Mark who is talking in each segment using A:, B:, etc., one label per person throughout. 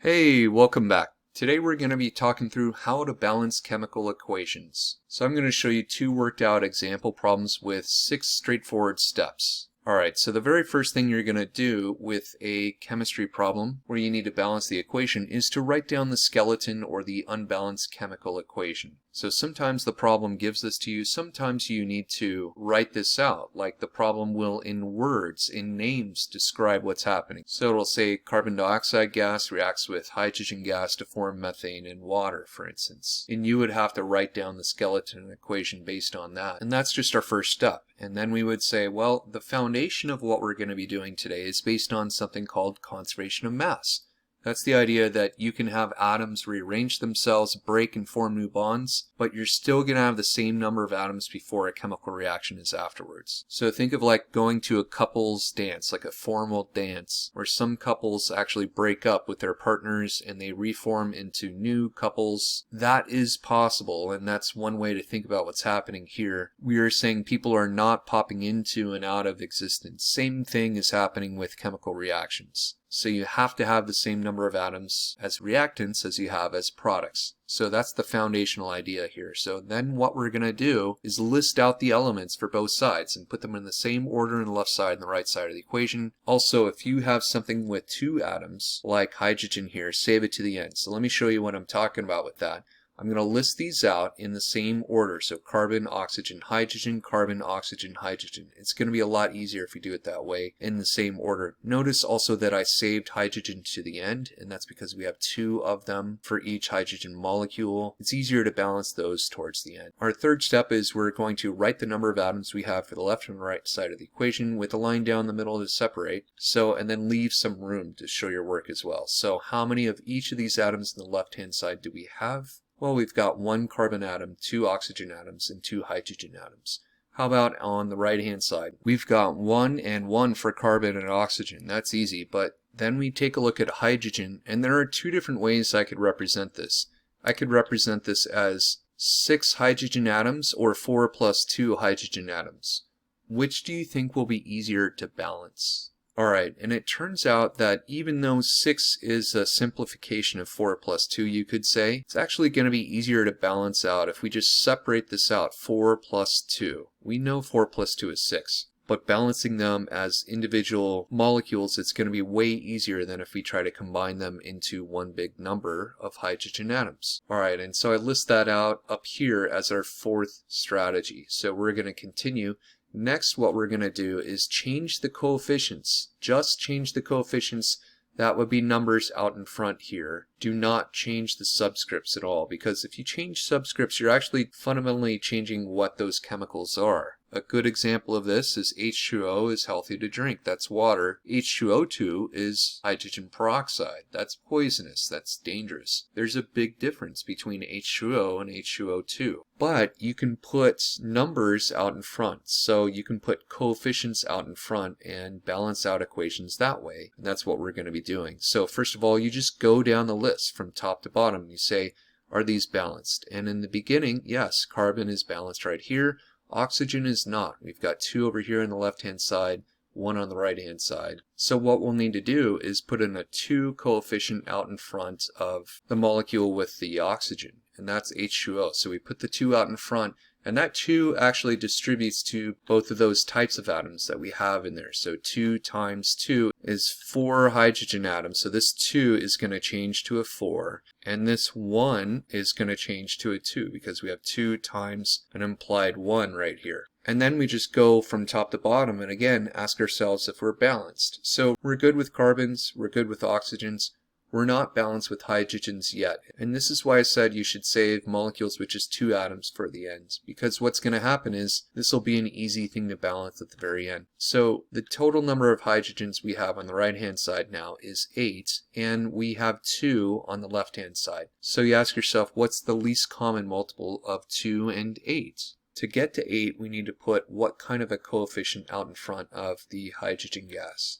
A: Hey, welcome back. Today we're going to be talking through how to balance chemical equations. So I'm going to show you two worked out example problems with 6 straightforward steps. Alright, so the very first thing you're going to do with a chemistry problem where you need to balance the equation is to write down the skeleton or the unbalanced chemical equation. So sometimes the problem gives this to you, sometimes you need to write this out, like the problem will in words, in names, describe what's happening. So it'll say carbon dioxide gas reacts with hydrogen gas to form methane in water, for instance. And you would have to write down the skeleton equation based on that. And that's just our first step. And then we would say, well, the foundation of what we're going to be doing today is based on something called conservation of mass. That's the idea that you can have atoms rearrange themselves, break and form new bonds, but you're still going to have the same number of atoms before a chemical reaction is afterwards. So think of like going to a couple's dance, like a formal dance, where some couples actually break up with their partners and they reform into new couples. That is possible, and that's one way to think about what's happening here. We are saying people are not popping into and out of existence. Same thing is happening with chemical reactions. So you have to have the same number of atoms as reactants as you have as products. So that's the foundational idea here. So then what we're going to do is list out the elements for both sides and put them in the same order on the left side and the right side of the equation. Also, if you have something with 2 atoms, like hydrogen here, save it to the end. So let me show you what I'm talking about with that. I'm going to list these out in the same order. So carbon, oxygen, hydrogen, carbon, oxygen, hydrogen. It's going to be a lot easier if we do it that way in the same order. Notice also that I saved hydrogen to the end, and that's because we have 2 of them for each hydrogen molecule. It's easier to balance those towards the end. Our third step is we're going to write the number of atoms we have for the left and right side of the equation with a line down the middle to separate. And then leave some room to show your work as well. So how many of each of these atoms on the left-hand side do we have? Well, we've got 1 carbon atom, 2 oxygen atoms, and 2 hydrogen atoms. How about on the right-hand side? We've got 1 and 1 for carbon and oxygen. That's easy, but then we take a look at hydrogen, and there are 2 different ways I could represent this. I could represent this as 6 hydrogen atoms or 4 plus 2 hydrogen atoms. Which do you think will be easier to balance? Alright, and it turns out that even though 6 is a simplification of 4 plus 2, you could say, it's actually going to be easier to balance out if we just separate this out, 4 plus 2. We know 4 plus 2 is 6, but balancing them as individual molecules, it's going to be way easier than if we try to combine them into one big number of hydrogen atoms. Alright, and so I list that out up here as our 4th strategy. So we're going to continue. Next, what we're going to do is change the coefficients. Just change the coefficients. That would be numbers out in front here. Do not change the subscripts at all, because if you change subscripts, you're actually fundamentally changing what those chemicals are. A good example of this is H2O is healthy to drink. That's water. H2O2 is hydrogen peroxide. That's poisonous. That's dangerous. There's a big difference between H2O and H2O2. But you can put numbers out in front. So you can put coefficients out in front and balance out equations that way. And that's what we're going to be doing. So first of all, you just go down the list from top to bottom. You say, are these balanced? And in the beginning, yes, carbon is balanced right here. Oxygen is not. We've got 2 over here on the left-hand side, 1 on the right-hand side. So what we'll need to do is put in a 2 coefficient out in front of the molecule with the oxygen, and that's H2O. So we put the 2 out in front, and that 2 actually distributes to both of those types of atoms that we have in there. So 2 times 2 is 4 hydrogen atoms. So this 2 is going to change to a 4. And this 1 is going to change to a 2 because we have 2 times an implied 1 right here. And then we just go from top to bottom and again ask ourselves if we're balanced. So we're good with carbons, we're good with oxygens. We're not balanced with hydrogens yet. And this is why I said you should save molecules with just 2 atoms for the end. Because what's going to happen is this will be an easy thing to balance at the very end. So the total number of hydrogens we have on the right hand side now is 8. And we have 2 on the left hand side. So you ask yourself, what's the least common multiple of 2 and 8? To get to 8, we need to put what kind of a coefficient out in front of the hydrogen gas?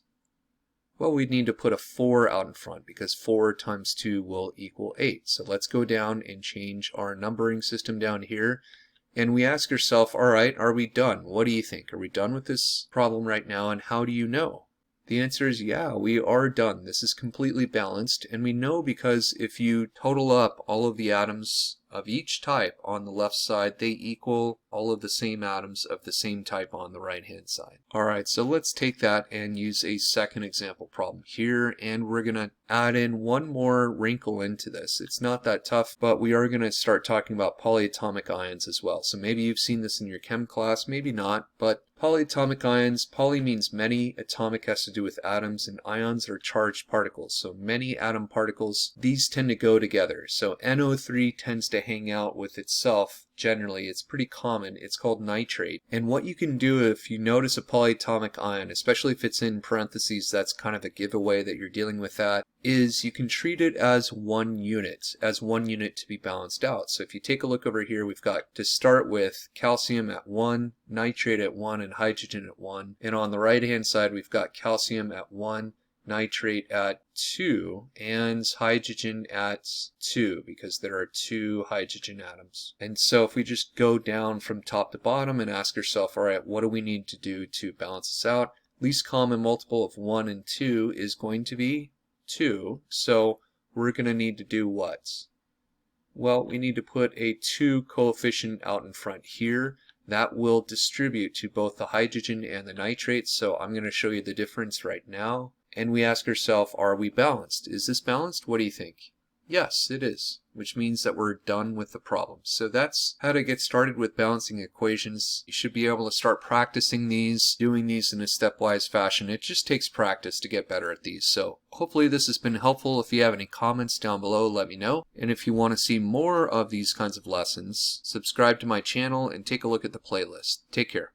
A: Well, we'd need to put a 4 out in front because 4 times 2 will equal 8. So let's go down and change our numbering system down here. And we ask ourselves, all right, are we done? What do you think? Are we done with this problem right now? And how do you know? The answer is yeah, we are done. This is completely balanced, and we know because if you total up all of the atoms of each type on the left side, they equal all of the same atoms of the same type on the right hand side. Alright, so let's take that and use a second example problem here, and we're going to add in one more wrinkle into this. It's not that tough, but we are going to start talking about polyatomic ions as well. So maybe you've seen this in your chem class, maybe not, but polyatomic ions, poly means many, atomic has to do with atoms, and ions are charged particles. So many atom particles, these tend to go together. So NO3 tends to hang out with itself. Generally, it's pretty common. It's called nitrate. And what you can do if you notice a polyatomic ion, especially if it's in parentheses, that's kind of a giveaway that you're dealing with that, is you can treat it as one unit to be balanced out. So if you take a look over here, we've got to start with calcium at 1, nitrate at 1, and hydrogen at 1. And on the right hand side, we've got calcium at 1, nitrate at 2, and hydrogen at 2, because there are 2 hydrogen atoms. And so if we just go down from top to bottom and ask ourselves, alright, what do we need to do to balance this out? Least common multiple of 1 and 2 is going to be 2, so we're going to need to do what? Well, we need to put a 2 coefficient out in front here. That will distribute to both the hydrogen and the nitrate, so I'm going to show you the difference right now. And we ask ourselves, are we balanced? Is this balanced? What do you think? Yes, it is, which means that we're done with the problem. So that's how to get started with balancing equations. You should be able to start practicing these, doing these in a stepwise fashion. It just takes practice to get better at these. So hopefully this has been helpful. If you have any comments down below, let me know. And if you want to see more of these kinds of lessons, subscribe to my channel and take a look at the playlist. Take care.